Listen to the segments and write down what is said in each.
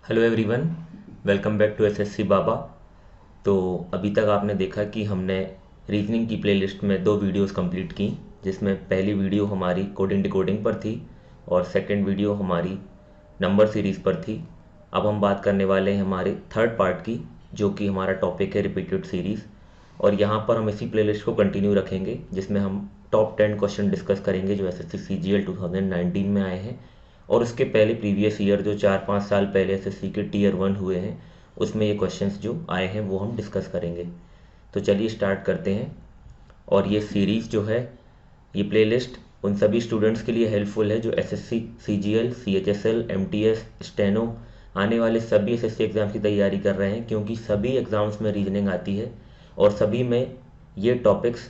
Hello everyone, welcome back to SSC Baba. तो अभी तक आपने देखा कि हमने रीजनिंग की प्लेलिस्ट में दो वीडियोस कंप्लीट की, जिसमें पहली वीडियो हमारी कोडिंग डिकोडिंग पर थी और सेकंड वीडियो हमारी नंबर सीरीज़ पर थी। अब हम बात करने वाले हैं हमारे थर्ड पार्ट की, जो कि हमारा टॉपिक है रिपीटेड सीरीज़। और यहाँ पर हम इसी प्लेलिस्ट को कंटिन्यू रखेंगे, जिसमें हम टॉप 10 क्वेश्चन डिस्कस करेंगे जो एसएससी सीजीएल 2019 में आए हैं, और उसके पहले प्रीवियस ईयर जो 4-5 साल पहले एसएससी के टीयर 1 हुए हैं, उसमें ये क्वेश्चंस जो आए हैं वो हम डिस्कस करेंगे। तो चलिए स्टार्ट करते हैं। और ये सीरीज़ जो है, ये प्लेलिस्ट उन सभी स्टूडेंट्स के लिए हेल्पफुल है जो SSC CGL CHSL MTS steno आने वाले सभी एसएससी एग्ज़ाम्स की तैयारी कर रहे हैं, क्योंकि सभी एग्ज़ाम्स में रीजनिंग आती है और सभी में ये टॉपिक्स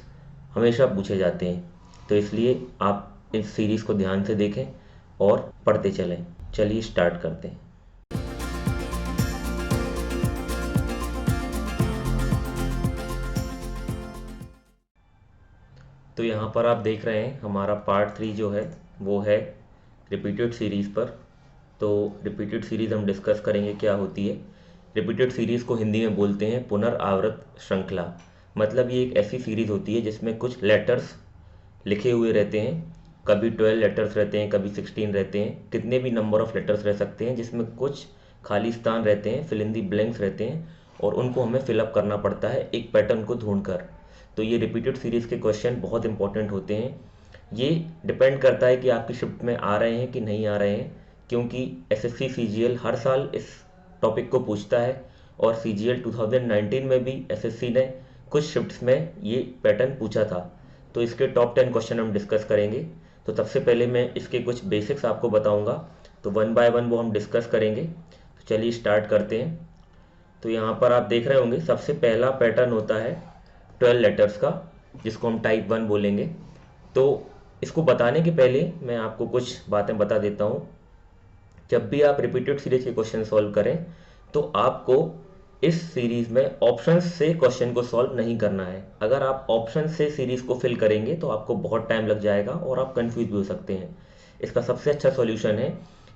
हमेशा पूछे जाते हैं। तो इसलिए आप इस सीरीज़ को ध्यान से देखें और पढ़ते चलें। चलिए स्टार्ट करते हैं। तो यहाँ पर आप देख रहे हैं हमारा पार्ट 3 जो है वो है रिपीटेड सीरीज़ पर। तो रिपीटेड सीरीज़ हम डिस्कस करेंगे क्या होती है। रिपीटेड सीरीज़ को हिंदी में बोलते हैं पुनरावृत श्रृंखला। मतलब ये एक ऐसी सीरीज़ होती है जिसमें कुछ लेटर्स लिखे हुए रहते हैं। कभी 12 लेटर्स रहते हैं, कभी 16 रहते हैं, कितने भी नंबर ऑफ़ लेटर्स रह सकते हैं, जिसमें कुछ खाली स्थान रहते हैं, फिल इन दी ब्लैंक्स रहते हैं, और उनको हमें फिलअप करना पड़ता है एक पैटर्न को ढूंढकर। तो ये रिपीटेड सीरीज़ के क्वेश्चन बहुत इंपॉर्टेंट होते हैं। ये डिपेंड करता है कि आपकी शिफ्ट में आ रहे हैं कि नहीं आ रहे हैं, क्योंकि एसएससी सीजीएल हर साल इस टॉपिक को पूछता है, और सीजीएल 2019 में भी एसएससी ने कुछ शिफ्ट्स में ये पैटर्न पूछा था। तो इसके टॉप 10 क्वेश्चन हम डिस्कस करेंगे। तो सबसे पहले मैं इसके कुछ बेसिक्स आपको बताऊंगा, तो वन बाय वन वो हम डिस्कस करेंगे। तो चलिए स्टार्ट करते हैं। तो यहाँ पर आप देख रहे होंगे सबसे पहला पैटर्न होता है 12 लेटर्स का, जिसको हम टाइप 1 बोलेंगे। तो इसको बताने के पहले मैं आपको कुछ बातें बता देता हूँ। जब भी आप रिपीटेड सीरीज के क्वेश्चन सॉल्व करें, तो आपको इस सीरीज में ऑप्शन से क्वेश्चन को सॉल्व नहीं करना है। अगर आप ऑप्शन से सीरीज को फिल करेंगे तो आपको बहुत टाइम लग जाएगा और आप कंफ्यूज भी हो सकते हैं। इसका सबसे अच्छा सॉल्यूशन है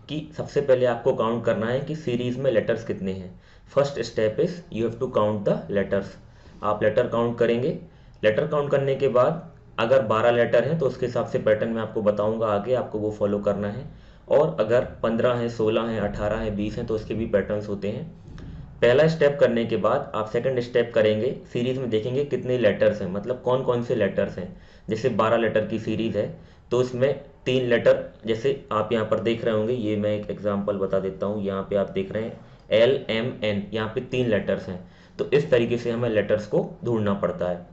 कि सबसे पहले आपको काउंट करना है कि सीरीज में लेटर्स कितने हैं। First step is you have to count the letters. आप लेटर काउंट करेंगे। लेटर काउंट करने के बाद अगर 12 लेटर हैं तो उसके हिसाब से पैटर्न मैं आपको बताऊंगा आगे, आपको वो फॉलो करना है। और अगर 15 हैं, 16 हैं, 18 हैं, 20 हैं, तो उसके भी पैटर्न्स होते हैं। पहला स्टेप करने के बाद आप सेकंड स्टेप करेंगे, सीरीज में देखेंगे कितने लेटर्स हैं, मतलब कौन कौन से लेटर्स हैं। जैसे 12 लेटर की सीरीज है तो उसमें 3 लेटर, जैसे आप यहाँ पर देख रहे होंगे, ये मैं एक एग्जांपल बता देता हूँ। यहाँ पे आप देख रहे हैं LMN, यहाँ पे 3 लेटर्स हैं। तो इस तरीके से हमें लेटर्स को ढूंढना पड़ता है।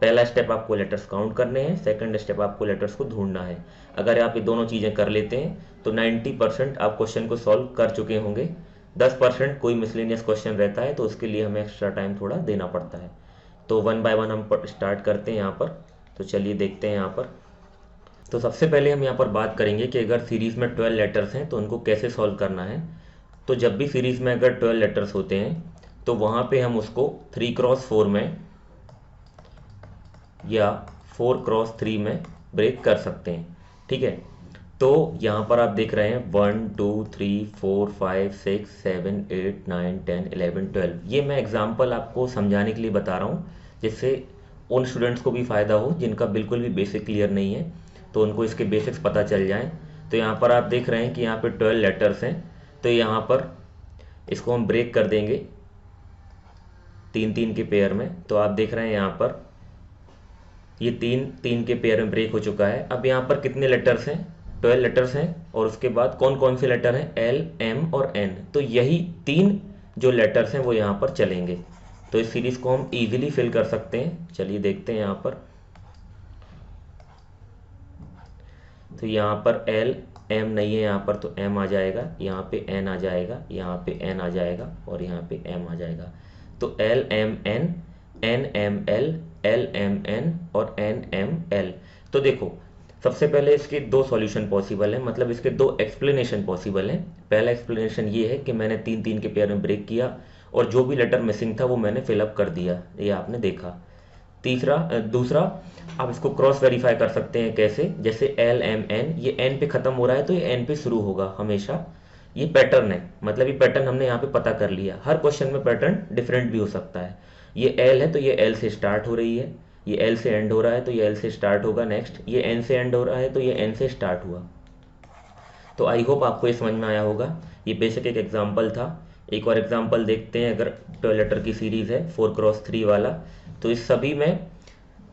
पहला स्टेप आपको लेटर्स काउंट करने हैं, सेकंड स्टेप आपको लेटर्स को ढूंढना है। अगर आप ये दोनों चीज़ें कर लेते हैं तो 90% आप क्वेश्चन को सॉल्व कर चुके होंगे। 10% कोई मिसलेनियस क्वेश्चन रहता है तो उसके लिए हमें एक्स्ट्रा टाइम थोड़ा देना पड़ता है। तो वन बाय वन हम स्टार्ट करते हैं यहाँ पर। तो चलिए देखते हैं यहाँ पर। तो सबसे पहले हम यहाँ पर बात करेंगे कि अगर सीरीज़ में 12 लेटर्स हैं तो उनको कैसे सॉल्व करना है। तो जब भी सीरीज़ में अगर 12 लेटर्स होते हैं तो वहाँ पे हम उसको 3x4 में या 4x3 में ब्रेक कर सकते हैं। ठीक है। तो यहाँ पर आप देख रहे हैं 1 2 3 4 5 6 7 8 9 10 11 12। ये मैं एग्जांपल आपको समझाने के लिए बता रहा हूँ, जिससे उन स्टूडेंट्स को भी फ़ायदा हो जिनका बिल्कुल भी बेसिक क्लियर नहीं है, तो उनको इसके बेसिक्स पता चल जाएं। तो यहाँ पर आप देख रहे हैं कि यहाँ पे 12 लेटर्स हैं। तो यहाँ पर इसको हम ब्रेक कर देंगे 3-3 के पेयर में। तो आप देख रहे हैं यहाँ पर ये 3-3 के पेयर में ब्रेक हो चुका है। अब यहाँ पर कितने लेटर्स हैं? 12 लेटर्स हैं, और उसके बाद कौन कौन से लेटर हैं? L, M और N। तो यही 3 जो लेटर्स हैं वो यहाँ पर चलेंगे। तो इस सीरीज को हम इजीली फिल कर सकते हैं। चलिए देखते हैं यहाँ पर। तो यहाँ पर L, M नहीं है यहाँ पर, तो M आ जाएगा, यहाँ पे N आ जाएगा, यहाँ पे N आ जाएगा, और यहाँ पे M आ जाएगा। तो L M N, N M L, L M N और N M L। तो देखो, सबसे पहले इसके दो सॉल्यूशन पॉसिबल हैं, मतलब इसके दो एक्सप्लेनेशन पॉसिबल हैं। पहला एक्सप्लेनेशन ये है कि मैंने 3-3 के पेयर में ब्रेक किया और जो भी लेटर मिसिंग था वो मैंने फिलअप कर दिया, ये आपने देखा। दूसरा, आप इसको क्रॉस वेरीफाई कर सकते हैं। कैसे? जैसे L M N, ये N पे ख़त्म हो रहा है तो ये N पे शुरू होगा हमेशा। ये पैटर्न है, मतलब ये पैटर्न हमने यहाँ पे पता कर लिया। हर क्वेश्चन में पैटर्न डिफरेंट भी हो सकता है। ये एल है तो ये एल से स्टार्ट हो रही है, ये एल से एंड हो रहा है तो ये एल से स्टार्ट होगा। नेक्स्ट ये एन से एंड हो रहा है तो ये एन से स्टार्ट हुआ। तो आई होप आपको ये समझ में आया होगा। ये बेसिक एक एग्जाम्पल था। एक और एग्जाम्पल देखते हैं। अगर 12 लेटर की सीरीज़ है 4x3 वाला, तो इस सभी में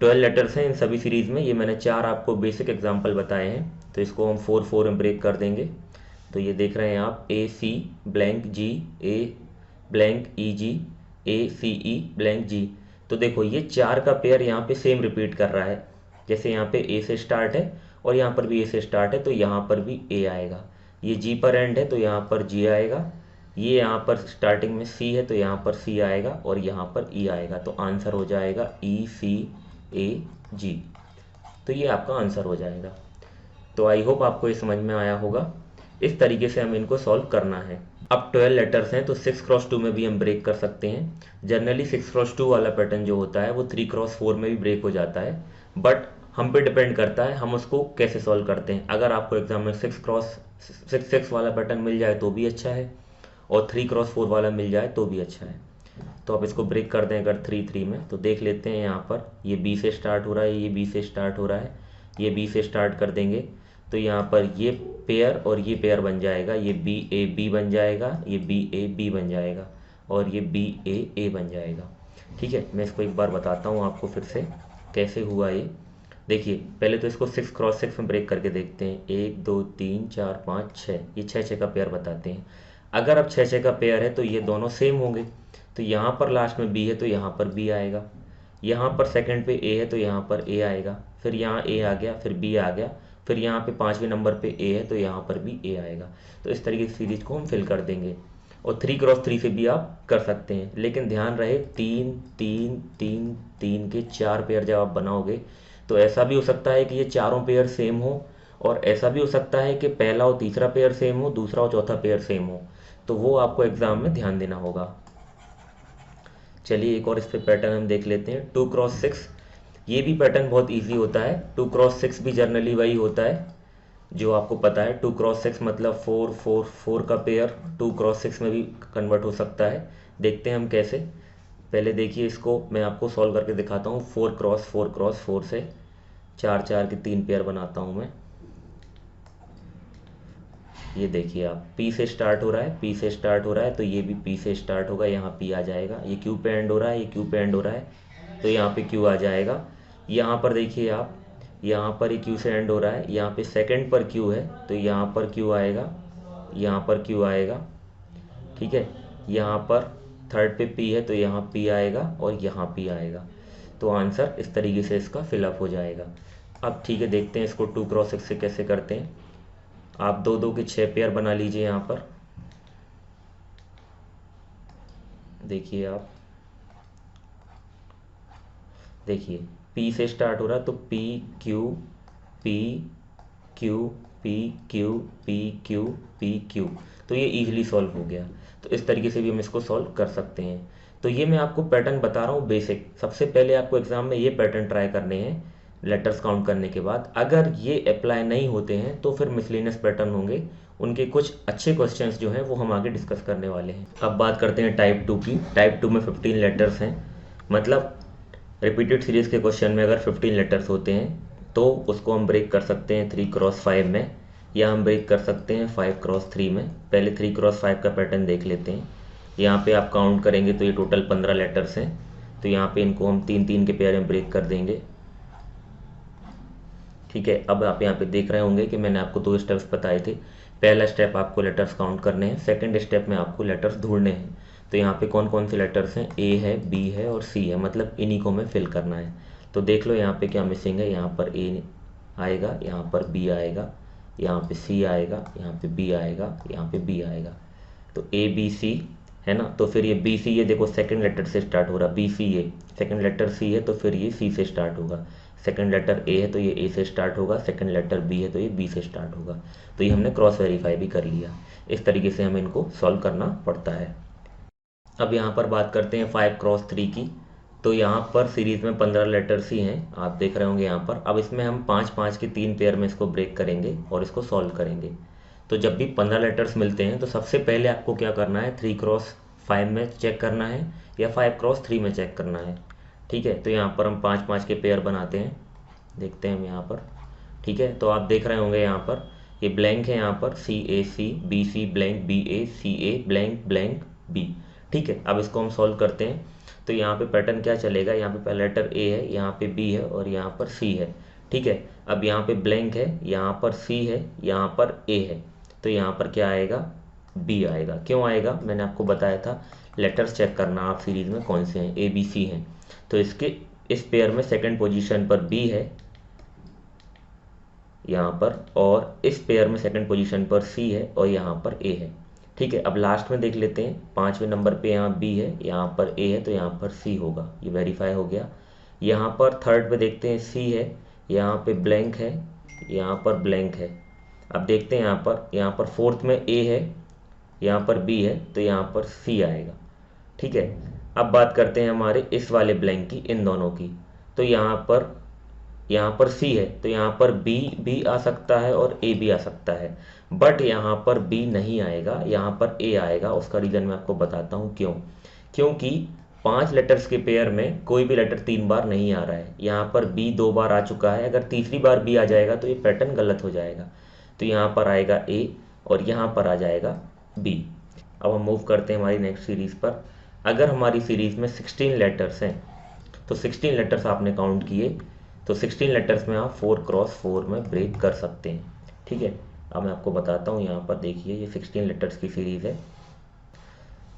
12 लेटर्स हैं। इन सभी सीरीज़ में ये मैंने 4 आपको बेसिक एग्जाम्पल बताए हैं। तो इसको हम 4 में ब्रेक कर देंगे। तो ये देख रहे हैं आप, ए सी blank ji, a blank E ji, A C E blank जी। तो देखो ये 4 का पेयर यहाँ पे सेम रिपीट कर रहा है। जैसे यहाँ पे ए से स्टार्ट है और यहाँ पर भी ए से स्टार्ट है, तो यहाँ पर भी ए आएगा। ये जी पर एंड है तो यहाँ पर जी आएगा। ये यहाँ पर स्टार्टिंग में सी है तो यहाँ पर सी आएगा और यहाँ पर ई आएगा। तो आंसर हो जाएगा ई सी ए जी। तो ये आपका आंसर हो जाएगा। तो आई होप आपको ये समझ में आया होगा। इस तरीके से हमें इनको सॉल्व करना है। अब 12 लेटर्स हैं तो 6x2 में भी हम ब्रेक कर सकते हैं। जनरली 6x2 वाला पैटर्न जो होता है वो 3x4 में भी ब्रेक हो जाता है, बट हम पे डिपेंड करता है हम उसको कैसे सॉल्व करते हैं। अगर आपको एग्जाम में 6x6 वाला पैटर्न मिल जाए तो भी अच्छा है, और 3x4 वाला मिल जाए तो भी अच्छा है। तो आप इसको ब्रेक कर दें अगर 3 में, तो देख लेते हैं। यहाँ पर ये बी से स्टार्ट हो रहा है, ये बी से स्टार्ट हो रहा है, ये बी से स्टार्ट कर देंगे तो यहाँ पर ये पेयर और ये पेयर बन जाएगा। ये बी ए बी बन जाएगा, ये बी ए बी बन जाएगा, और ये बी ए ए बन जाएगा। ठीक है, मैं इसको एक बार बताता हूँ आपको फिर से कैसे हुआ ये। देखिए पहले तो इसको 6x6 में ब्रेक करके देखते हैं। 1 2 3 4 5 6, ये 6 का पेयर बताते हैं। अगर अब 6 का पेयर है तो ये दोनों सेम होंगे। तो यहाँ पर लास्ट में बी है तो यहाँ पर बी आएगा, यहाँ पर सेकंड पे ए है तो यहाँ पर ए आएगा, फिर यहाँ ए आ गया, फिर बी आ गया, फिर यहाँ पे 5वें नंबर पे ए है तो यहाँ पर भी ए आएगा। तो इस तरीके से सीरीज को हम फिल कर देंगे। और 3x3 से भी आप कर सकते हैं, लेकिन ध्यान रहे 3 3 3 3 के 4 पेयर जब आप बनाओगे तो ऐसा भी हो सकता है कि ये चारों पेयर सेम हो, और ऐसा भी हो सकता है कि पहला और तीसरा पेयर सेम हो, दूसरा और चौथा पेयर सेम हो। तो वो आपको एग्जाम में ध्यान देना होगा। चलिए एक और इस पे पैटर्न हम देख लेते हैं। 2x6, ये भी पैटर्न बहुत इजी होता है। 2x6 भी जनरली वही होता है जो आपको पता है। 2x6 मतलब 4 4 4 का पेयर 2x6 में भी कन्वर्ट हो सकता है। देखते हैं हम कैसे। पहले देखिए इसको मैं आपको सॉल्व करके दिखाता हूँ। 4x4 से 4 4 के 3 पेयर बनाता हूँ मैं। ये देखिए आप, P से स्टार्ट हो रहा है, P से स्टार्ट हो रहा है तो ये भी P से स्टार्ट होगा, यहाँ P आ जाएगा। ये Q पे एंड हो रहा है, ये Q पे एंड हो रहा है तो यहाँ पे Q आ जाएगा। यहाँ पर देखिए आप, यहाँ पर ये Q से एंड हो रहा है, यहाँ पे सेकंड पर Q है तो यहाँ पर Q आएगा, यहाँ पर Q आएगा। ठीक है, यहाँ पर थर्ड पे P है तो यहाँ P आएगा और यहाँ P आएगा। तो आंसर इस तरीके से इसका फिलअप हो जाएगा। अब ठीक है, देखते हैं इसको 2x6 से कैसे करते हैं। आप 2 2 के 6 पेयर बना लीजिए। यहाँ पर देखिए आप, देखिए P से स्टार्ट हो रहा है तो P Q P Q P Q P Q P Q, तो ये इजीली सॉल्व हो गया। तो इस तरीके से भी हम इसको सॉल्व कर सकते हैं। तो ये मैं आपको पैटर्न बता रहा हूँ बेसिक। सबसे पहले आपको एग्जाम में ये पैटर्न ट्राई करने हैं लेटर्स काउंट करने के बाद। अगर ये अप्लाई नहीं होते हैं तो फिर मिसलेनियस पैटर्न होंगे, उनके कुछ अच्छे क्वेश्चंस जो हैं वो हम आगे डिस्कस करने वाले हैं। अब बात करते हैं टाइप 2 की। टाइप 2 में 15 लेटर्स हैं, मतलब रिपीटेड सीरीज के क्वेश्चन में अगर 15 लेटर्स होते हैं तो उसको हम ब्रेक कर सकते हैं 3x5 में, या हम ब्रेक कर सकते हैं 5x3 में। पहले 3x5 का पैटर्न देख लेते हैं। यहाँ पे आप काउंट करेंगे तो ये टोटल 15 लेटर्स हैं। तो यहाँ पे इनको हम 3 3 के पेयर में ब्रेक कर देंगे। ठीक है, अब आप यहाँ पे देख रहे होंगे कि मैंने आपको 2 स्टेप्स बताए थे। पहला स्टेप आपको लेटर्स काउंट करने हैं, सेकंड स्टेप में आपको लेटर्स ढूंढने हैं। तो यहाँ पे कौन कौन से लेटर्स हैं, ए है, बी है और सी है, मतलब इन्हीं को हमें फिल करना है। तो देख लो यहाँ पे क्या मिसिंग है। यहाँ पर ए आएगा, यहाँ पर बी आएगा, यहाँ पे सी आएगा, यहाँ पे बी आएगा, यहाँ पे बी आएगा। तो ए बी सी है ना। तो फिर ये बी सी, ये देखो सेकंड लेटर से स्टार्ट हो रहा, बी सी ए, सेकंड लेटर सी है तो फिर ये सी से स्टार्ट होगा। सेकंड लेटर ए है तो ये ए से स्टार्ट होगा, सेकंड लेटर बी है तो ये बी से स्टार्ट होगा। तो ये हमने क्रॉस वेरीफाई भी कर लिया। इस तरीके से हमें इनको सॉल्व करना पड़ता है। अब यहाँ पर बात करते हैं 5x3 की। तो यहाँ पर सीरीज में 15 लेटर्स ही हैं, आप देख रहे होंगे यहाँ पर। अब इसमें हम 5 5 के 3 पेयर में इसको ब्रेक करेंगे और इसको सॉल्व करेंगे। तो जब भी 15 लेटर्स मिलते हैं तो सबसे पहले आपको क्या करना है, 3x5 में चेक करना है या 5x3 में चेक करना है। ठीक है, तो यहाँ पर हम 5-5 के पेयर बनाते हैं, देखते हैं हम यहाँ पर। ठीक है, तो आप देख रहे होंगे यहाँ पर ये ब्लैंक है, यहाँ पर CAC BC blank BA CA blank blank B। ठीक है, अब इसको हम सॉल्व करते हैं। तो यहाँ पे पैटर्न क्या चलेगा, यहाँ पे पहला लेटर A है, यहाँ पे B है और यहाँ पर C है। ठीक है, अब यहाँ पे ब्लैंक है, यहाँ पर C है, यहाँ पर A है, तो यहाँ पर क्या आएगा, B आएगा। क्यों आएगा, मैंने आपको बताया था लेटर्स चेक करना आप सीरीज़ में कौन से हैं, ABC हैं। तो इसके इस पेयर में सेकंड पोजीशन पर B है यहाँ पर, और इस पेयर में सेकंड पोजीशन पर C है और यहाँ पर A है। ठीक है, अब लास्ट में देख लेते हैं, 5वें नंबर पे यहाँ B है, यहाँ पर A है, तो यहाँ पर C होगा, ये वेरीफाई हो गया। यहाँ पर थर्ड पे देखते हैं C है, यहाँ पे ब्लैंक है, यहाँ पर ब्लैंक है। अब देखते हैं यहाँ पर फोर्थ में A है, यहाँ पर B है, तो यहाँ पर C आएगा। ठीक है, अब बात करते हैं हमारे इस वाले ब्लैंक की, इन दोनों की। तो यहाँ पर C है, तो यहाँ पर B भी आ सकता है और A भी आ सकता है, बट यहाँ पर B नहीं आएगा, यहाँ पर A आएगा। उसका रीज़न मैं आपको बताता हूँ क्यों। क्योंकि 5 लेटर्स के पेयर में कोई भी लेटर 3 बार नहीं आ रहा है। यहाँ पर B 2 बार आ चुका है, अगर तीसरी बार B आ जाएगा तो ये पैटर्न गलत हो जाएगा। तो यहाँ पर आएगा A और यहाँ पर आ जाएगा B। अब हम मूव करते हैं हमारी नेक्स्ट सीरीज़ पर। अगर हमारी सीरीज़ में 16 लेटर्स हैं तो 16 लेटर्स आपने काउंट किए, तो 16 लेटर्स में आप 4x4 में ब्रेक कर सकते हैं। ठीक है, अब मैं आपको बताता हूँ, यहाँ पर देखिए ये 16 लेटर्स की सीरीज़ है,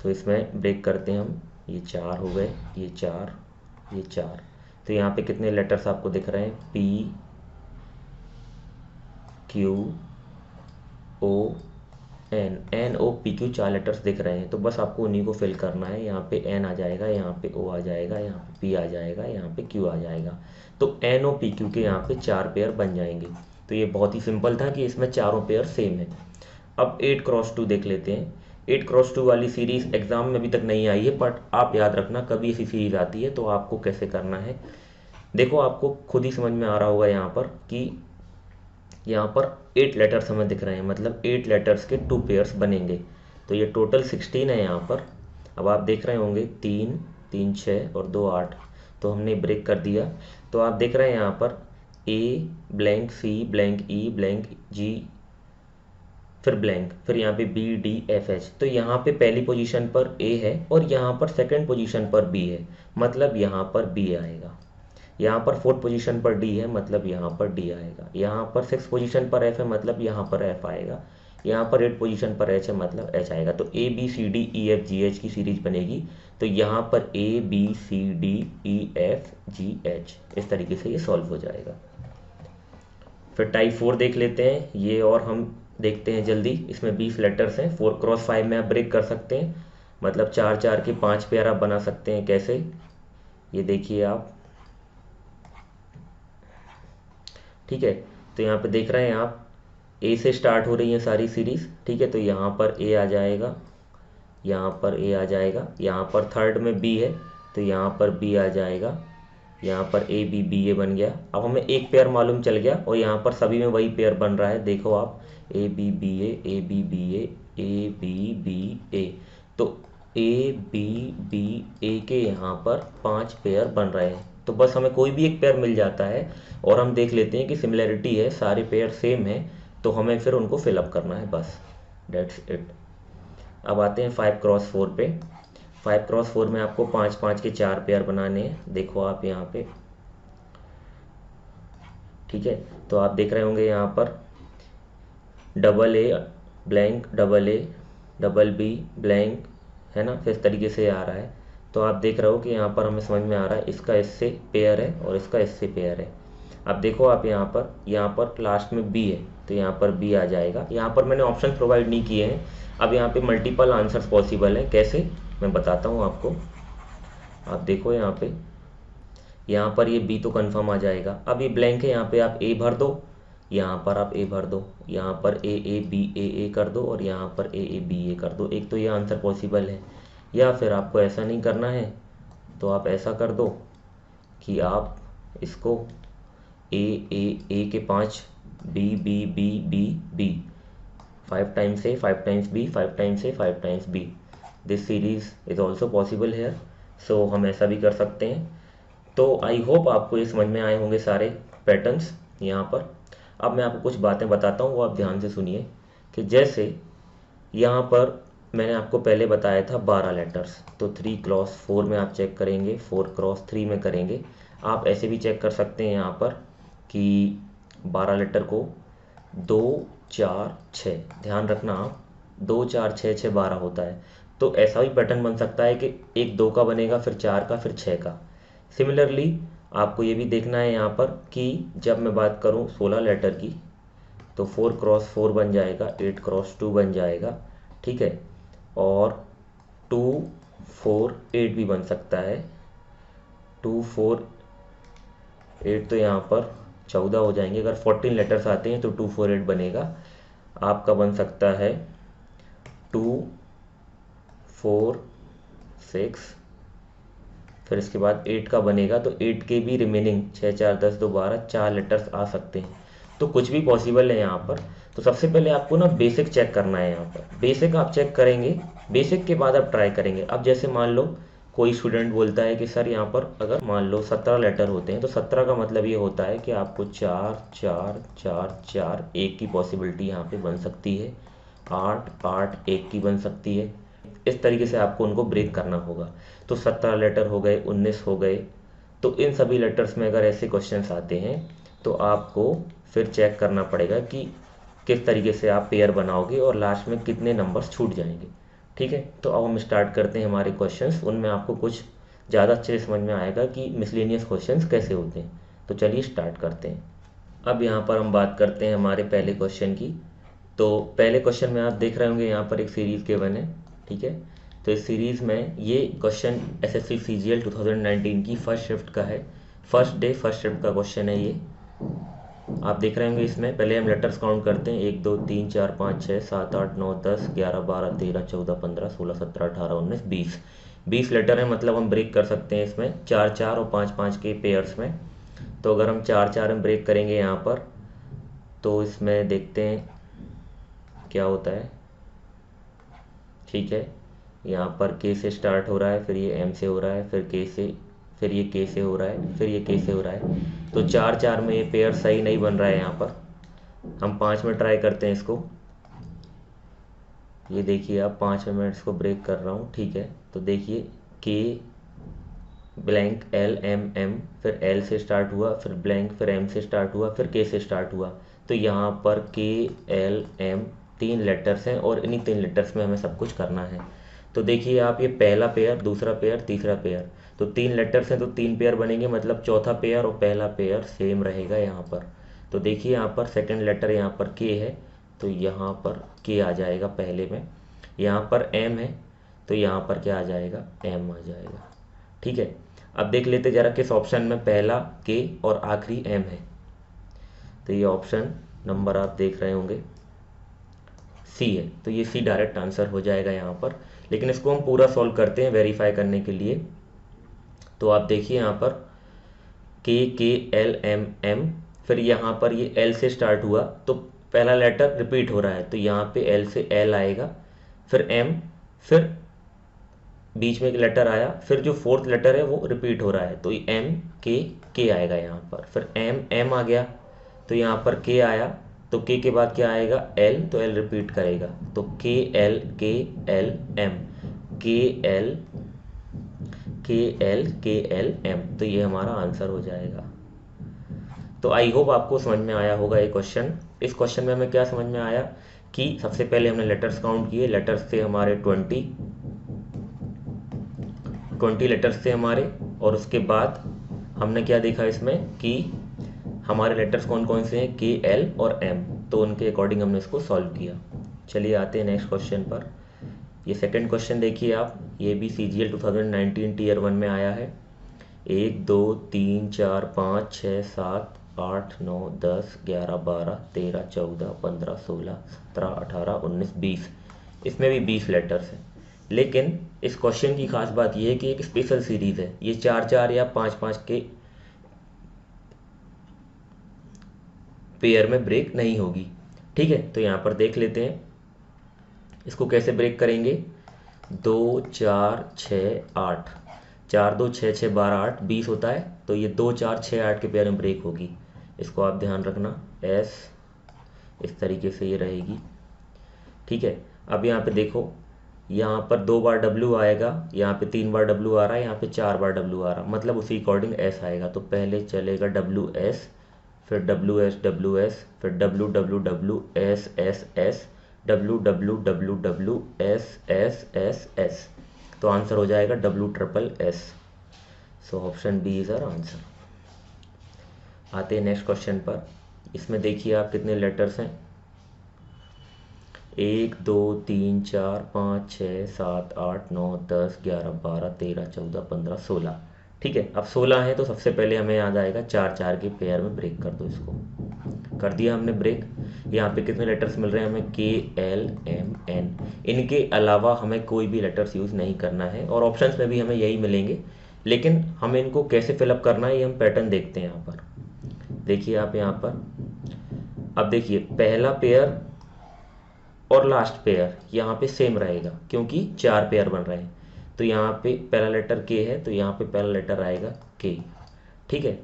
तो इसमें ब्रेक करते हैं हम। ये 4 हो गए, ये 4, ये 4। तो यहाँ पे कितने लेटर्स आपको दिख रहे हैं, P Q O N, N O P Q 4 letters दिख रहे हैं। तो बस आपको उन्हीं को फिल करना है। यहाँ पे N आ जाएगा, यहाँ पे O आ जाएगा, यहाँ पे P आ जाएगा, यहाँ पे Q आ जाएगा। तो N O P Q के यहाँ पे 4 पेयर बन जाएंगे। तो ये बहुत ही सिंपल था कि इसमें चारों पेयर सेम है। अब 8x2 देख लेते हैं। 8x2 वाली सीरीज़ एग्ज़ाम में अभी तक नहीं आई है, बट आप याद रखना कभी ऐसी सीरीज़ आती है तो आपको कैसे करना है। देखो, आपको खुद ही समझ में आ रहा होगा यहाँ पर कि यहाँ पर 8 लेटर्स हमें दिख रहे हैं, मतलब 8 लेटर्स के 2 पेयर्स बनेंगे। तो ये टोटल 16 है यहाँ पर। अब आप देख रहे होंगे 3 3 6 और 2 8, तो हमने ब्रेक कर दिया। तो आप देख रहे हैं यहाँ पर A blank C blank E blank G, फिर ब्लैंक, फिर यहाँ पे B D F H। तो यहाँ पे पहली पोजीशन पर A है और यहाँ पर सेकंड पोजीशन पर B है, मतलब यहाँ पर B आएगा। यहाँ पर 4th पोजीशन पर D है, मतलब यहाँ पर D आएगा। यहाँ पर 6th पोजीशन पर F है, मतलब यहाँ पर F आएगा। यहाँ पर 8th पोजीशन पर H है, मतलब H आएगा। तो A B C D E F G H की सीरीज बनेगी। तो यहाँ पर A B C D E F G H, इस तरीके से ये सॉल्व हो जाएगा। फिर टाइप 4 देख लेते हैं, ये और हम देखते हैं जल्दी। इसमें 20 लेटर्स हैं, 4x5 में आप ब्रेक कर सकते हैं, मतलब 4 के 5 पेयर आप बना सकते हैं। कैसे, ये देखिए आप। ठीक है, तो यहाँ पे देख रहे हैं आप A से स्टार्ट हो रही है सारी सीरीज़। ठीक है, तो यहाँ पर A आ जाएगा, यहाँ पर A आ जाएगा, यहाँ पर थर्ड में B है, तो यहाँ पर B आ जाएगा, यहाँ पर A B B A बन गया। अब हमें एक पेयर मालूम चल गया और यहाँ पर सभी में वही पेयर बन रहा है। देखो आप, A B B A A B B A A B B A, तो A B B A के यहाँ पर 5 पेयर बन रहे हैं। तो बस हमें कोई भी एक पेयर मिल जाता है और हम देख लेते हैं कि सिमिलरिटी है, सारे पेयर सेम हैं, तो हमें फिर उनको फिलअप करना है, बस डेट्स इट। अब आते हैं 5x4 पे। 5x4 में आपको 5-5 के 4 पेयर बनाने हैं। देखो आप यहाँ पे, ठीक है, तो आप देख रहे होंगे यहाँ पर AA blank AA BB blank, है ना, तो इस तरीके से आ रहा है। तो आप देख रहे हो कि यहाँ पर हमें समझ में आ रहा है इसका इससे पेयर है और इसका इससे पेयर है। अब देखो आप यहाँ पर लास्ट में B है, तो यहाँ पर B आ जाएगा। यहाँ पर मैंने ऑप्शन प्रोवाइड नहीं किए हैं। अब यहाँ पे मल्टीपल आंसर्स पॉसिबल है, कैसे मैं बताता हूँ आपको। आप देखो यहाँ पर ये B तो कंफर्म आ जाएगा। अब ये ब्लैंक है, यहाँ पे आप A भर दो, यहाँ पर आप A भर दो, यहाँ पर A B A कर दो और यहाँ पर A B A कर दो। एक तो ये आंसर पॉसिबल है। या फिर आपको ऐसा नहीं करना है तो आप ऐसा कर दो कि आप इसको A के 5 B B B B B, 5 times A, 5 times B, 5 times A, 5 times B. This series is also possible here, so हम ऐसा भी कर सकते हैं. तो आई होप आपको ये समझ में आए होंगे सारे पैटर्न्स यहाँ पर. अब मैं आपको कुछ बातें बताता हूँ, वो आप ध्यान से सुनिए. कि जैसे यहाँ पर मैंने आपको पहले बताया था 12 लेटर्स, तो 3 क्रॉस 4 में आप चेक करेंगे, 4 क्रॉस 3 में करेंगे. आप ऐसे भी चेक कर सकते हैं यहाँ पर कि 12 लेटर को 2 4 6, ध्यान रखना आप, 2 4 6 6 12 होता है. तो ऐसा भी पैटर्न बन सकता है कि एक 2 का बनेगा, फिर 4 का, फिर 6 का. सिमिलरली आपको ये भी देखना है यहाँ पर कि जब मैं बात करूँ 16 लेटर की, तो 4 क्रॉस 4 बन जाएगा, 8 क्रॉस 2 बन जाएगा, ठीक है. और 2 4 8 भी बन सकता है. 2 4 8 तो यहाँ पर 14 हो जाएंगे. अगर 14 लेटर्स आते हैं तो 2 4 8 बनेगा. आपका बन सकता है 2 4 6, फिर इसके बाद 8 का बनेगा, तो 8 के भी रिमेनिंग 6 4 10 2 12 4 लेटर्स आ सकते हैं. तो कुछ भी पॉसिबल है यहाँ पर. तो सबसे पहले आपको ना बेसिक चेक करना है. यहाँ पर बेसिक आप चेक करेंगे, बेसिक के बाद आप ट्राई करेंगे. अब जैसे मान लो कोई स्टूडेंट बोलता है कि सर यहाँ पर अगर मान लो 17 लेटर होते हैं, तो 17 का मतलब ये होता है कि आपको 4 4 4 4 1 की पॉसिबिलिटी यहाँ पे बन सकती है, 8 8 1 की बन सकती है. इस तरीके से आपको उनको ब्रेक करना होगा. तो 17 लेटर हो गए, 19 हो गए. तो इन सभी लेटर्स में अगर ऐसे क्वेश्चंस आते हैं तो आपको फिर चेक करना पड़ेगा कि किस तरीके से आप पेयर बनाओगे और लास्ट में कितने नंबर्स छूट जाएंगे. ठीक है, तो अब हम स्टार्ट करते हैं हमारे क्वेश्चंस. उनमें आपको कुछ ज़्यादा अच्छे से समझ में आएगा कि मिसलेनियस क्वेश्चंस कैसे होते हैं. तो चलिए स्टार्ट करते हैं. अब यहाँ पर हम बात करते हैं हमारे पहले क्वेश्चन की. तो पहले क्वेश्चन में आप देख रहे होंगे यहाँ पर एक सीरीज़ गिवन है, ठीक है. तो इस सीरीज़ में ये क्वेश्चन एसएससी सीजीएल 2019 की फर्स्ट शिफ्ट का है. फर्स्ट डे फर्स्ट शिफ्ट का क्वेश्चन है ये. आप देख रहे होंगे इसमें पहले हम लेटर्स काउंट करते हैं. 1 2 3 4 5 6 7 8 9 10 11 12 13 14 15 16 17 18 19 20. 20 लेटर है, मतलब हम ब्रेक कर सकते हैं इसमें 4 4 और 5 5 के पेयर्स में. तो अगर हम 4 4 में ब्रेक करेंगे यहाँ पर, तो इसमें देखते हैं क्या होता है. ठीक है, यहाँ पर के से स्टार्ट हो रहा है, फिर ये एम से हो रहा है, फिर के से, फिर ये के से हो रहा है, फिर ये के से हो रहा है. तो 4 4 में ये पेयर सही नहीं बन रहा है. यहाँ पर हम 5 में ट्राई करते हैं इसको. ये देखिए आप 5 में मैं इसको ब्रेक कर रहा हूँ, ठीक है. तो देखिए के ब्लैंक एल एम एम, फिर एल से स्टार्ट हुआ, फिर ब्लैंक, फिर एम से स्टार्ट हुआ, फिर के से स्टार्ट हुआ. तो यहाँ पर के एल एम 3 लेटर्स हैं और इन्हीं 3 लेटर्स में हमें सब कुछ करना है. तो देखिए आप, ये पहला पेयर, दूसरा पेयर, तीसरा पेयर, तो 3 लेटर्स हैं तो 3 पेयर बनेंगे, मतलब चौथा पेयर और पहला पेयर सेम रहेगा यहाँ पर. तो देखिए यहाँ पर सेकंड लेटर यहाँ पर के है, तो यहाँ पर के आ जाएगा पहले में. यहाँ पर एम है, तो यहाँ पर क्या आ जाएगा, एम आ जाएगा. ठीक है, अब देख लेते ज़रा किस ऑप्शन में पहला के और आखिरी एम है. तो ये ऑप्शन नंबर आप देख रहे होंगे सी है. तो ये सी डायरेक्ट आंसर हो जाएगा यहाँ पर. लेकिन इसको हम पूरा सॉल्व करते हैं वेरीफाई करने के लिए. तो आप देखिए यहाँ पर के एल एम एम, फिर यहाँ पर ये एल से स्टार्ट हुआ, तो पहला लेटर रिपीट हो रहा है, तो यहाँ पे एल से एल आएगा, फिर एम, फिर बीच में एक लेटर आया, फिर जो फोर्थ लेटर है वो रिपीट हो रहा है, तो एम के आएगा यहाँ पर. फिर एम एम आ गया, तो यहाँ पर के आया, तो के बाद क्या आएगा, एल, तो एल रिपीट करेगा, तो के एल एम, के एल एम. तो ये हमारा आंसर हो जाएगा. तो आई होप आपको समझ में आया होगा ये क्वेश्चन. इस क्वेश्चन में हमें क्या समझ में आया कि सबसे पहले हमने लेटर्स काउंट किए. लेटर्स थे हमारे 20 लेटर्स थे हमारे. और उसके बाद हमने क्या देखा इसमें कि हमारे लेटर्स कौन कौन से हैं, के एल और एम. तो उनके अकॉर्डिंग हमने इसको सॉल्व किया. चलिए आते हैं नेक्स्ट क्वेश्चन पर. ये सेकंड क्वेश्चन देखिए आप, ये भी सीजीएल 2019 टीयर 1 में आया है. 1 2 3 4 5 6 7 8 9 10 11 12 13 14 15 16 17 18 19 20. इसमें भी 20 लेटर्स हैं. लेकिन इस क्वेश्चन की खास बात यह है कि एक स्पेशल सीरीज है. ये 4 4 या 5 5 के पेयर में ब्रेक नहीं होगी. ठीक है, तो यहाँ पर देख लेते हैं. इसको कैसे ब्रेक करेंगे? 2 4 6 8, 4 2 6 6 12 8 20 होता है, तो ये 2 4 6 8 के पेयर में ब्रेक होगी। इसको आप ध्यान रखना, एस इस तरीके से ये रहेगी। ठीक है, अब यहाँ पे देखो, यहाँ पर 2 बार W आएगा, यहाँ पे 3 बार W आ रहा है, यहाँ पे 4 बार W आ रहा है, मतलब उसी अकॉर्डिंग S आएगा। तो पहले चलेगा WS, फिर WS, फिर WWWSSS, WWWWSSSS। तो आंसर हो जाएगा WSSS। So option B is our answer. आते हैं नेक्स्ट क्वेश्चन पर। इसमें देखिए आप कितने लेटर्स हैं, 1 2 3 4 5 6 7 8 9 10 11 12 13 14 15 16। ठीक है, अब 16 है तो सबसे पहले हमें याद आएगा 4 4 के पेयर में ब्रेक कर दो। इसको कर दिया हमने ब्रेक। यहाँ पे कितने लेटर्स मिल रहे हैं हमें? KLMN। इनके अलावा हमें कोई भी लेटर्स यूज़ नहीं करना है, और ऑप्शंस में भी हमें यही मिलेंगे, लेकिन हमें इनको कैसे फिलअप करना है ये हम पैटर्न देखते हैं। यहाँ पर देखिए आप, यहाँ पर अब देखिए पहला पेयर और लास्ट पेयर यहाँ पे सेम रहेगा, क्योंकि 4 पेयर बन रहे हैं। तो यहाँ पे पहला लेटर K है, तो यहाँ पे पहला लेटर आएगा K। ठीक है,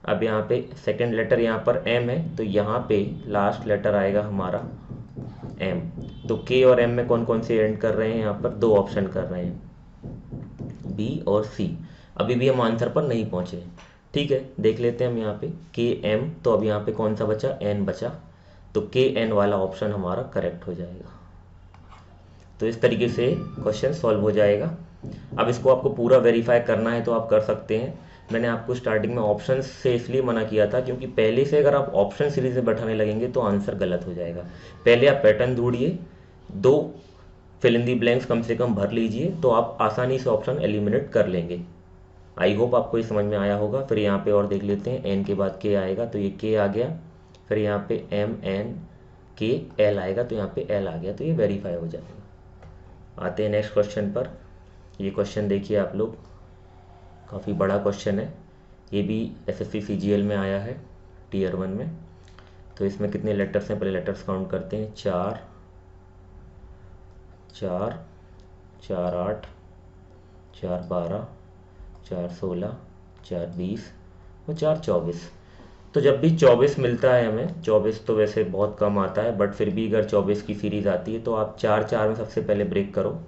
अब यहाँ पे सेकंड लेटर यहाँ पर M है, तो यहाँ पे लास्ट लेटर आएगा हमारा M। तो K और M में कौन कौन से एंड कर रहे हैं? यहाँ पर 2 ऑप्शन कर रहे हैं, B और C। अभी भी हम आंसर पर नहीं पहुँचे। ठीक है, देख लेते हैं हम यहाँ पे KM, तो अब यहाँ पे कौन सा बचा? N बचा, तो KN वाला ऑप्शन हमारा करेक्ट हो जाएगा। तो इस तरीके से क्वेश्चन सॉल्व हो जाएगा। अब इसको आपको पूरा वेरीफाई करना है तो आप कर सकते हैं। मैंने आपको स्टार्टिंग में ऑप्शन से इसलिए मना किया था, क्योंकि पहले से अगर आप ऑप्शन सीरीज में बैठाने लगेंगे तो आंसर गलत हो जाएगा। पहले आप पैटर्न ढूंढिए, 2 फिल इन दी ब्लैंक्स कम से कम भर लीजिए, तो आप आसानी से ऑप्शन एलिमिनेट कर लेंगे। आई होप आपको ये समझ में आया होगा। फिर यहाँ पे और देख लेते हैं, एन के बाद के आएगा, तो ये के आ गया, फिर यहाँ पे MNKL आएगा, तो यहाँ पे L आ गया, तो ये वेरीफाई हो जाएगा। आते हैं नेक्स्ट क्वेश्चन पर। ये क्वेश्चन देखिए आप लोग, काफ़ी बड़ा क्वेश्चन है, ये भी SSC CGL में आया है Tier 1 में। तो इसमें कितने लेटर्स हैं? पहले लेटर्स काउंट करते हैं, 4 4 4 8 4 12 4 16 4 20 और 4 24। तो जब भी 24 मिलता है हमें, 24 तो वैसे बहुत कम आता है, बट फिर भी अगर 24 की सीरीज़ आती है तो आप 4 4 में सबसे पहले ब्रेक करो।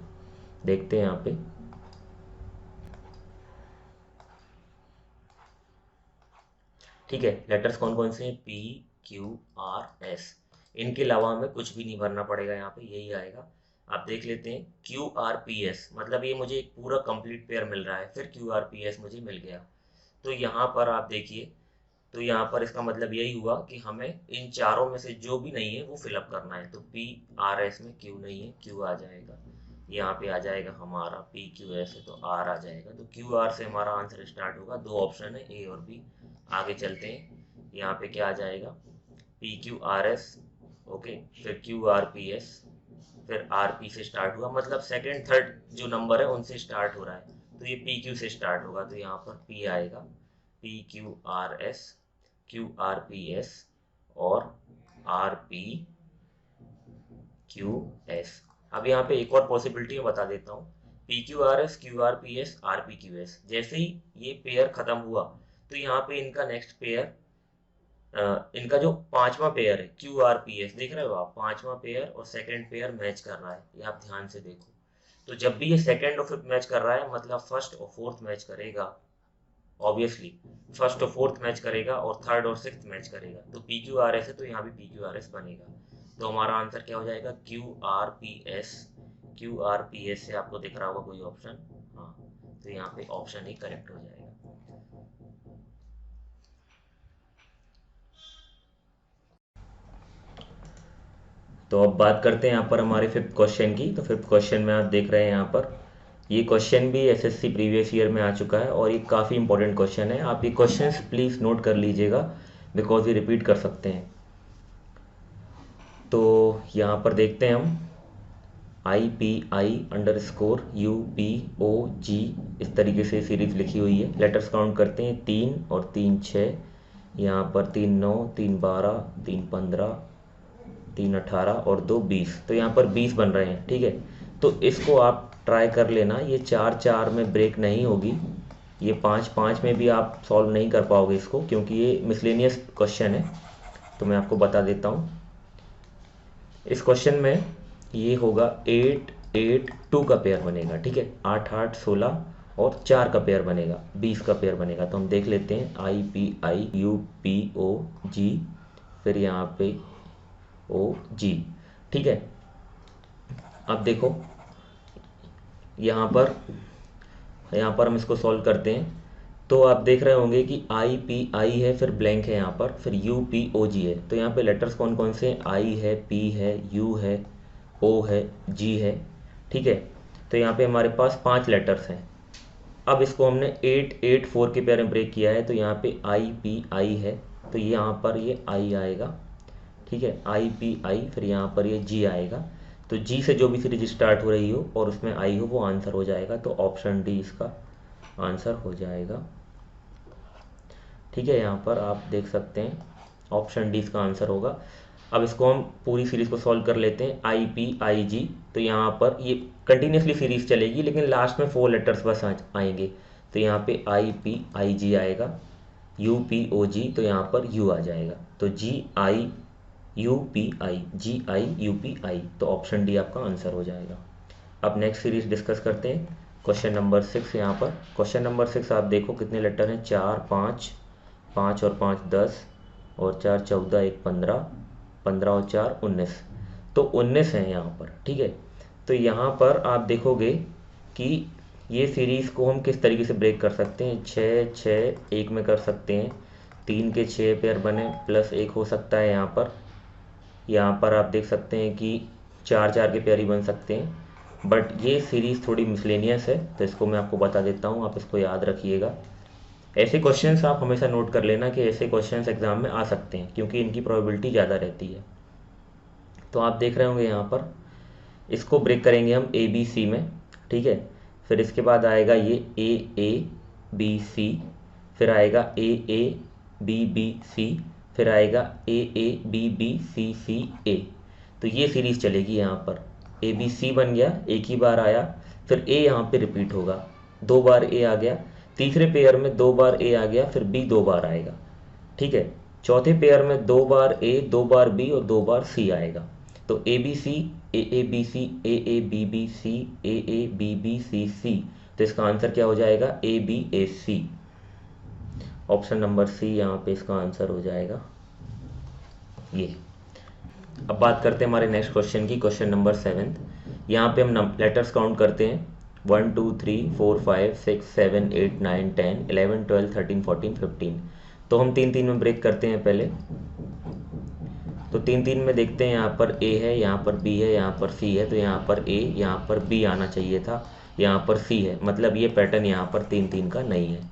देखते हैं यहाँ पे, ठीक है, लेटर्स कौन कौन से हैं? PQRS। इनके अलावा हमें कुछ भी नहीं भरना पड़ेगा, यहाँ पे यही आएगा। आप देख लेते हैं QRPS, मतलब ये मुझे एक पूरा कंप्लीट पेयर मिल रहा है, फिर QRPS मुझे मिल गया। तो यहाँ पर आप देखिए, तो यहाँ पर इसका मतलब यही हुआ कि हमें इन चारों में से जो भी नहीं है वो फिलअप करना है। तो PRS में Q नहीं है, Q आ जाएगा। यहाँ पे आ जाएगा हमारा PQS है, तो R आ जाएगा। तो QR से हमारा आंसर स्टार्ट होगा। 2 ऑप्शन है, A और B। आगे चलते हैं, यहाँ पे क्या आ जाएगा? PQRS, ओके, फिर QRPS, फिर RP से स्टार्ट हुआ, मतलब सेकंड थर्ड जो नंबर है उनसे स्टार्ट हो रहा है, तो ये PQ से स्टार्ट होगा, तो यहाँ पर P आएगा, PQRS, QRPS और RPQS। अब यहाँ पे एक और पॉसिबिलिटी बता देता हूँ, PQRS, QRPS, RPQS। जैसे ही ये पेयर खत्म हुआ तो यहाँ पे इनका नेक्स्ट पेयर, इनका जो 5वां पेयर है QRPS, देख रहे हो आप, 5वां पेयर और सेकंड पेयर मैच कर रहा है, ये आप ध्यान से देखो। तो जब भी ये सेकंड और फिफ्थ मैच कर रहा है, मतलब फर्स्ट और फोर्थ मैच करेगा, ऑब्वियसली फर्स्ट और फोर्थ मैच करेगा और थर्ड और सिक्स्थ मैच करेगा। तो PQRS है तो यहाँ भी PQRS बनेगा। तो हमारा आंसर क्या हो जाएगा? QRPS। QRPS से आपको दिख रहा होगा कोई ऑप्शन? हाँ, तो यहाँ पे ऑप्शन ही करेक्ट हो जाएगा। तो अब बात करते हैं यहाँ पर हमारे फिफ्थ क्वेश्चन की। तो फिफ्थ क्वेश्चन में आप देख रहे हैं यहाँ पर, ये क्वेश्चन भी SSC प्रीवियस ईयर में आ चुका है और ये काफ़ी इंपॉर्टेंट क्वेश्चन है। आप ये क्वेश्चंस प्लीज़ नोट कर लीजिएगा, बिकॉज ये रिपीट कर सकते हैं। तो यहाँ पर देखते हैं हम, IPI_UPOG, इस तरीके से सीरीज लिखी हुई है। लेटर्स काउंट करते हैं, 3 और 3 6, यहाँ पर 3 9 3 12 3 15 3 18 और 2 20, तो यहाँ पर 20 बन रहे हैं। ठीक है, तो इसको आप ट्राई कर लेना, ये 4 4 में ब्रेक नहीं होगी, ये 5 5 में भी आप सॉल्व नहीं कर पाओगे इसको, क्योंकि ये मिसलेनियस क्वेश्चन है। तो मैं आपको बता देता हूँ, इस क्वेश्चन में ये होगा 8 8 2 का पेयर बनेगा। ठीक है, 8 8 16 और 4 का पेयर बनेगा, 20 का पेयर बनेगा। तो हम देख लेते हैं, I P I U P O G, फिर यहाँ पे ओ जी। ठीक है, अब देखो यहाँ पर हम इसको सॉल्व करते हैं, तो आप देख रहे होंगे कि आई पी आई है, फिर ब्लैंक है यहाँ पर, फिर यू पी ओ जी है। तो यहाँ पे लेटर्स कौन कौन से हैं, आई है, पी है, यू है, ओ है, जी है। ठीक है, तो यहाँ पे हमारे पास 5 लेटर्स हैं। अब इसको हमने 8 8 4 के पेयर में ब्रेक किया है, तो यहाँ पे आई पी आई है, तो यहाँ पर ये आई आएगा। ठीक है, आई पी आई, फिर यहाँ पर ये जी आएगा। तो जी से जो भी सीरीज स्टार्ट हो रही हो और उसमें आई हो, वो आंसर हो जाएगा। तो ऑप्शन डी इसका आंसर हो जाएगा। ठीक है, यहाँ पर आप देख सकते हैं ऑप्शन डी इसका आंसर होगा। अब इसको हम पूरी सीरीज को सॉल्व कर लेते हैं, आई पी आई जी। तो यहाँ पर ये कंटिन्यूसली सीरीज चलेगी, लेकिन लास्ट में 4 लेटर्स बस आएंगे। तो यहाँ पे आई पी आई जी आएगा, यू पी ओ जी, तो यहाँ पर यू आ जाएगा। तो G I U P I, G I U P I, तो ऑप्शन डी आपका आंसर हो जाएगा। अब नेक्स्ट सीरीज डिस्कस करते हैं, क्वेश्चन नंबर 6। यहाँ पर क्वेश्चन नंबर 6 आप देखो कितने लेटर हैं, 4 5 5 और 5 10 और 4 14, 1 15, 15 और 4 19, तो 19 हैं यहाँ पर। ठीक है, तो यहाँ पर आप देखोगे कि ये सीरीज़ को हम किस तरीके से ब्रेक कर सकते हैं, 6 6 1 में कर सकते हैं, 3 के 6 पेयर बने प्लस 1 हो सकता है। यहाँ पर आप देख सकते हैं कि 4 4 के पेयर ही बन सकते हैं, बट ये सीरीज़ थोड़ी मिसलेनियस है, तो इसको मैं आपको बता देता हूँ, आप इसको याद रखिएगा। ऐसे क्वेश्चंस आप हमेशा नोट कर लेना कि ऐसे क्वेश्चंस एग्जाम में आ सकते हैं, क्योंकि इनकी प्रोबेबिलिटी ज़्यादा रहती है। तो आप देख रहे होंगे यहाँ पर इसको ब्रेक करेंगे हम ए बी सी में। ठीक है, फिर इसके बाद आएगा ये ए बी सी, फिर आएगा ए बी सी, फिर आएगा ए बी सी सी ए। तो ये सीरीज़ चलेगी। यहाँ पर ए बी सी बन गया, एक ही बार आया, फिर ए यहाँ पे रिपीट होगा, 2 बार ए आ गया, तीसरे पेयर में 2 बार ए आ गया, फिर बी 2 बार आएगा। ठीक है, चौथे पेयर में 2 बार ए, 2 बार बी और 2 बार सी आएगा। तो A B C, A B C, A B C, A B C C, तो इसका आंसर क्या हो जाएगा, A B A C. Option number C यहाँ पे इसका आंसर हो जाएगा ये। अब बात करते हैं हमारे नेक्स्ट क्वेश्चन की, क्वेश्चन नंबर 7। यहाँ पे हम लेटर्स काउंट करते हैं, 1 2 3 4 5 6 7 8 9 10 11 12 13 14 15। तो हम 3 3 में ब्रेक करते हैं पहले। तो 3 3 में देखते हैं, यहाँ पर ए है, यहाँ पर बी है, यहाँ पर सी है। तो यहाँ पर ए, यहाँ पर बी आना चाहिए था, यहाँ पर सी है, मतलब ये पैटर्न यहाँ पर 3 3 का नहीं है।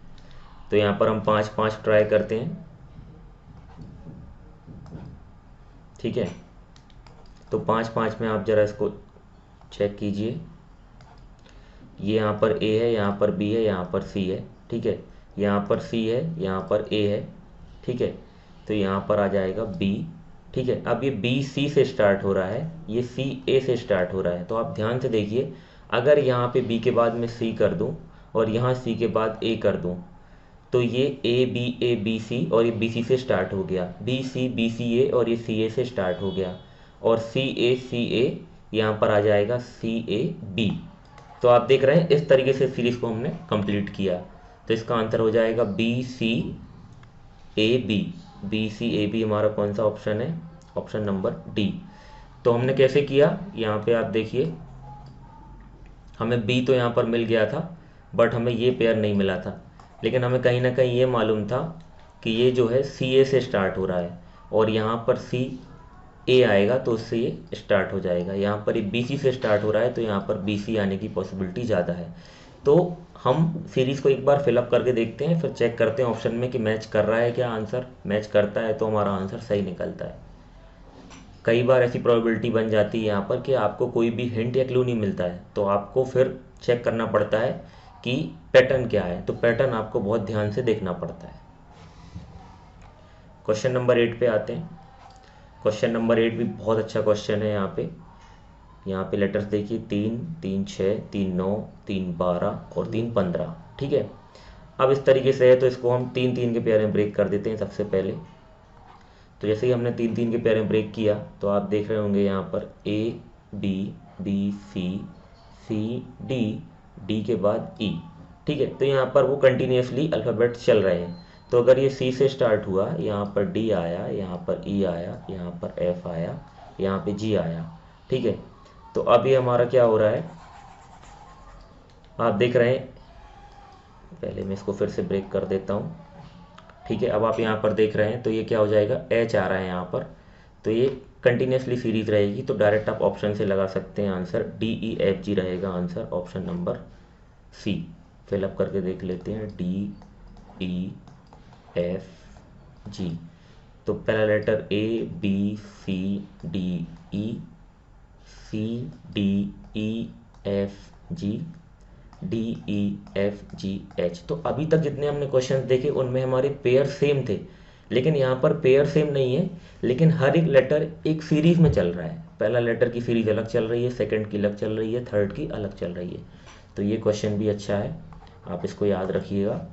तो यहाँ पर हम 5 5 ट्राई करते हैं। ठीक है, तो 5 5 में आप ज़रा इसको चेक कीजिए, ये यहाँ पर ए है, यहाँ पर बी है, यहाँ पर सी है। ठीक है, यहाँ पर सी है, यहाँ पर ए है। ठीक है, तो यहाँ पर आ जाएगा बी। ठीक है, अब ये बी सी से स्टार्ट हो रहा है, ये सी ए से स्टार्ट हो रहा है। तो आप ध्यान से देखिए, अगर यहाँ पे बी के बाद में सी कर दूँ और यहाँ सी के बाद ए कर दूँ, तो ये ए बी सी और ये बी सी से स्टार्ट हो गया, बी सी ए और ये सी ए से स्टार्ट हो गया, और सी ए यहाँ पर आ जाएगा सी ए बी। तो आप देख रहे हैं इस तरीके से सीरीज़ को हमने कंप्लीट किया। तो इसका आंसर हो जाएगा B C A B. B C A B हमारा कौन सा ऑप्शन है, ऑप्शन नंबर डी। तो हमने कैसे किया, यहाँ पे आप देखिए, हमें बी तो यहाँ पर मिल गया था, बट हमें ये पेयर नहीं मिला था, लेकिन हमें कहीं ना कहीं ये मालूम था कि ये जो है सी ए से स्टार्ट हो रहा है, और यहाँ पर सी ए आएगा तो उससे ये स्टार्ट हो जाएगा। यहाँ पर ये बी सी से स्टार्ट हो रहा है, तो यहाँ पर बी सी आने की पॉसिबिलिटी ज़्यादा है। तो हम सीरीज़ को एक बार फिलअप करके देखते हैं, फिर चेक करते हैं ऑप्शन में कि मैच कर रहा है क्या आंसर। मैच करता है तो हमारा आंसर सही निकलता है। कई बार ऐसी प्रोबेबिलिटी बन जाती है यहाँ पर कि आपको कोई भी हिंट या क्लू नहीं मिलता है, तो आपको फिर चेक करना पड़ता है कि पैटर्न क्या है। तो पैटर्न आपको बहुत ध्यान से देखना पड़ता है। क्वेश्चन नंबर 8 पे आते हैं। क्वेश्चन नंबर 8 भी बहुत अच्छा क्वेश्चन है। यहाँ पे लेटर्स देखिए, 3 3 6 3 9 3 12 और 3 15। ठीक है, अब इस तरीके से है तो इसको हम 3 3 के पेयर में ब्रेक कर देते हैं सबसे पहले। तो जैसे ही हमने 3 3 के पेयर में ब्रेक किया तो आप देख रहे होंगे यहाँ पर A B B C C D, D के बाद E। ठीक है, तो यहाँ पर वो कंटिन्यूसली अल्फ़ाबेट चल रहे हैं। तो अगर ये C से स्टार्ट हुआ, यहाँ पर D आया, यहाँ पर E आया, यहाँ पर F आया, यहाँ पे G आया। ठीक है, तो अब ये हमारा क्या हो रहा है, आप देख रहे हैं। पहले मैं इसको फिर से ब्रेक कर देता हूँ। ठीक है, अब आप यहाँ पर देख रहे हैं तो ये क्या हो जाएगा, H आ रहा है यहाँ पर। तो ये कंटिन्यूसली सीरीज रहेगी, तो डायरेक्ट आप ऑप्शन से लगा सकते हैं आंसर DEFG रहेगा answer, option number C। Fill up करके देख लेते हैं, DEFG। तो पहला लेटर ABCDECDEFG DEFGH। तो अभी तक जितने हमने क्वेश्चंस देखे उनमें हमारे पेयर सेम थे, लेकिन यहाँ पर पेयर सेम नहीं है, लेकिन हर एक लेटर एक सीरीज में चल रहा है। पहला लेटर की सीरीज अलग चल रही है, सेकंड की अलग चल रही है, थर्ड की अलग चल रही है। तो ये क्वेश्चन भी अच्छा है, आप इसको याद रखिएगा।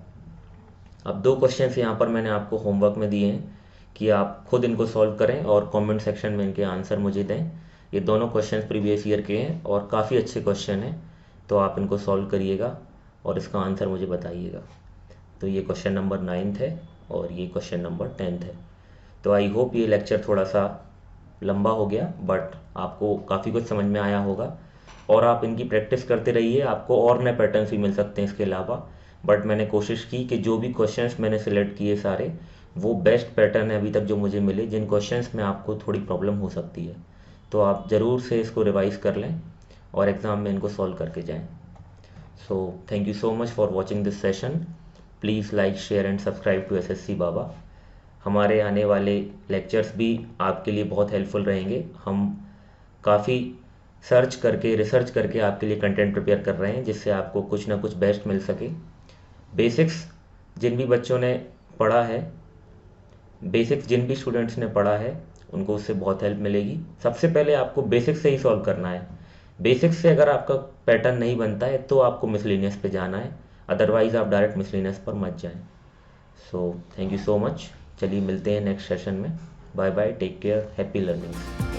अब 2 क्वेश्चंस यहाँ पर मैंने आपको होमवर्क में दिए हैं कि आप खुद इनको सॉल्व करें और कमेंट सेक्शन में इनके आंसर मुझे दें। ये दोनों क्वेश्चंस प्रीवियस ईयर के हैं और काफ़ी अच्छे क्वेश्चन हैं, तो आप इनको सॉल्व करिएगा और इसका आंसर मुझे बताइएगा। तो ये क्वेश्चन नंबर 9th है और ये क्वेश्चन नंबर 10th है। तो आई होप ये लेक्चर थोड़ा सा लंबा हो गया, बट आपको काफ़ी कुछ समझ में आया होगा और आप इनकी प्रैक्टिस करते रहिए। आपको और नए पैटर्न्स भी मिल सकते हैं इसके अलावा, बट मैंने कोशिश की कि जो भी क्वेश्चंस मैंने सिलेक्ट किए सारे वो बेस्ट पैटर्न है अभी तक जो मुझे मिले। जिन क्वेश्चंस में आपको थोड़ी प्रॉब्लम हो सकती है तो आप ज़रूर से इसको रिवाइज़ कर लें और एग्ज़ाम में इनको सॉल्व करके जाएं। So thank you so much for watching this session. Please like, share and subscribe to SSC Baba. हमारे आने वाले लेक्चर्स भी आपके लिए बहुत हेल्पफुल रहेंगे। हम काफ़ी रिसर्च करके आपके लिए कंटेंट प्रिपेयर कर रहे हैं, जिससे आपको कुछ ना कुछ बेस्ट मिल सके। बेसिक्स जिन भी बच्चों ने पढ़ा है, बेसिक्स जिन भी स्टूडेंट्स ने पढ़ा है उनको उससे बहुत हेल्प मिलेगी। सबसे पहले आपको बेसिक्स से ही सॉल्व करना है। बेसिक्स से अगर आपका पैटर्न नहीं बनता है तो आपको मिसलेनियस पे जाना है, अदरवाइज़ आप डायरेक्ट मिसलेनियस पर मत जाएं। So thank you so much. चलिए मिलते हैं नेक्स्ट सेशन में। Bye bye, take care, happy learning.